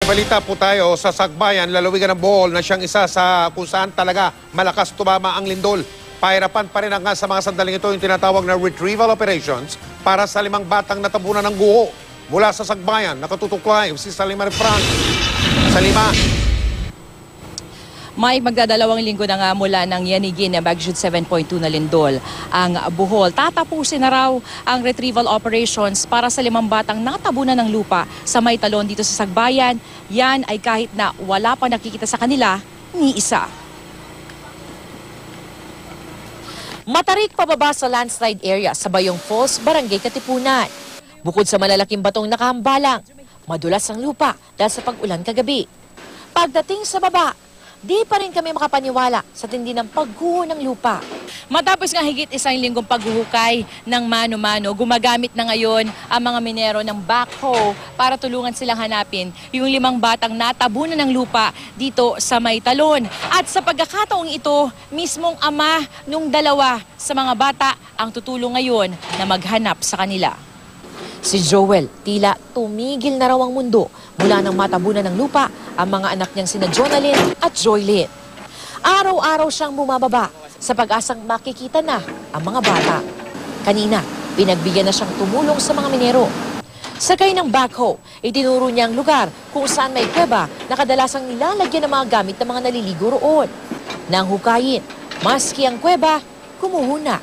Balita po tayo sa Sagbayan, lalawigan ng Bohol na siyang isa sa kung saan talaga malakas tumama ang lindol. Pahirapan pa rin ang sa mga sandaling ito yung tinatawag na retrieval operations para sa 5 batang natabunan ng guho. Mula sa Sagbayan, nakatutok live si Salima Refran. Salima. May magdadalawang linggo na nga mula ng yanigin na magnitude 7.2 na lindol ang Bohol. Tatapusin na raw ang retrieval operations para sa 5 batang natabunan ng lupa sa may talon dito sa Sagbayan. Yan ay kahit na wala pa nakikita sa kanila ni isa. Matarik pababa sa landslide area sa Bayong Falls, Barangay Katipunan. Bukod sa malalaking batong nakahambalang, madulas ang lupa dahil sa pag-ulan kagabi. Pagdating sa baba, di pa rin kami makapaniwala sa tindi ng pagguho ng lupa. Matapos nga higit 1 linggong paghuhukay ng mano-mano, gumagamit na ngayon ang mga minero ng backhoe para tulungan silang hanapin yung 5 batang natabunan ng lupa dito sa may talon. At sa pagkakataong ito, mismong ama nung 2 sa mga bata ang tutulong ngayon na maghanap sa kanila. Si Joel, tila tumigil na raw ang mundo mula nang matabunan ng lupa ang mga anak niyang sina Jonalyn at Joylyn. Araw-araw siyang bumababa sa pag-asang makikita na ang mga bata. Kanina, pinagbigyan na siyang tumulong sa mga minero. Sakay ng backhoe, itinuro niya ang lugar kung saan may kuweba na kadalasang nilalagyan ng mga gamit ng mga naliligo roon. Nang hukayin, maski ang kuweba, kumuho na.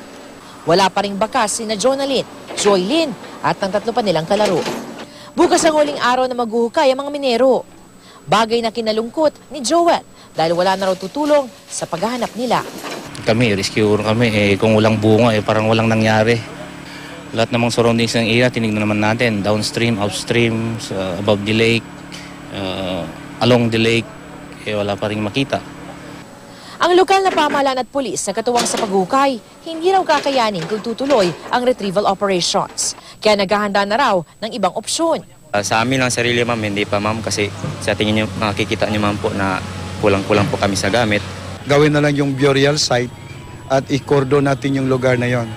Wala pa ring bakas sina Jonalyn, Joylyn at ang 3 pa nilang kalaro. Bukas ang huling araw na maghuhukay ang mga minero. Bagay na kinalungkot ni Joel dahil wala na raw tutulong sa paghahanap nila. Kami, rescuer kami. Kung walang bunga, parang walang nangyari. Lahat namang surroundings ng area, tinignan naman natin. Downstream, upstream, above the lake, along the lake, wala pa rin makita. Ang lokal na pamahalaan at pulis na katuwang sa paghukay, hindi raw kakayanin kung tutuloy ang retrieval operations. Kaya naghahanda na raw ng ibang opsyon. Sa amin lang sarili, ma'am, hindi pa, ma'am, kasi sa tingin niyo, makikita niyo, ma'am, po na kulang-kulang po kami sa gamit. Gawin na lang yung burial site at i-cordon natin yung lugar na yon.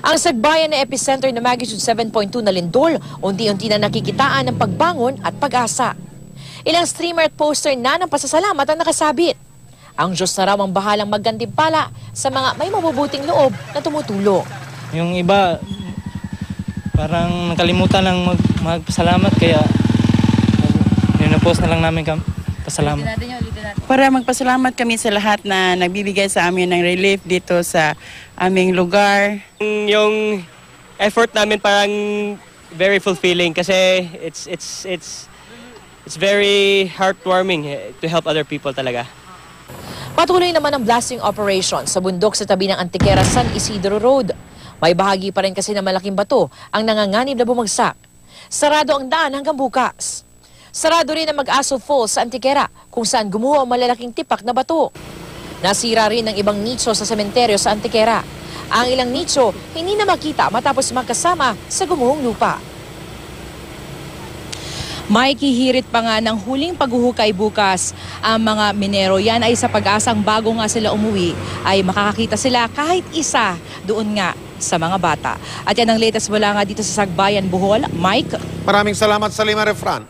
Ang Sagbayan na epicenter na magnitude 7.2 na lindol, unti-unti na nakikitaan ng pagbangon at pag-asa. Ilang streamer at poster na ng pasasalamat ang nakasabit. Ang Diyos na raw ang bahalang maggantimpala sa mga may mabubuting loob na tumutulong. Yung iba, parang nakalimutan lang magpasalamat, kaya nipost na lang namin pasalamat. Para magpasalamat kami sa lahat na nagbibigay sa amin ng relief dito sa aming lugar. Yung effort namin parang very fulfilling kasi it's very heartwarming to help other people talaga. Patuloy naman ang blasting operation sa bundok sa tabi ng Antiquera San Isidro Road. May bahagi pa rin kasi na malaking bato ang nanganganib na bumagsak. Sarado ang daan hanggang bukas. Sarado rin ang Mag-Aso Falls sa Antiquera kung saan gumuho ang malalaking tipak na bato. Nasira rin ang ibang nicho sa sementeryo sa Antiquera. Ang ilang nicho hindi na makita matapos magkasama sa gumuhong lupa. May kihirit pa nga ng huling paghuhukay bukas ang mga minero. Yan ay sa pag-asang bago nga sila umuwi ay makakakita sila kahit isa doon nga sa mga bata. At yan ang latest mula nga dito sa Sagbayan, Bohol. Mike? Maraming salamat, Salima Refran.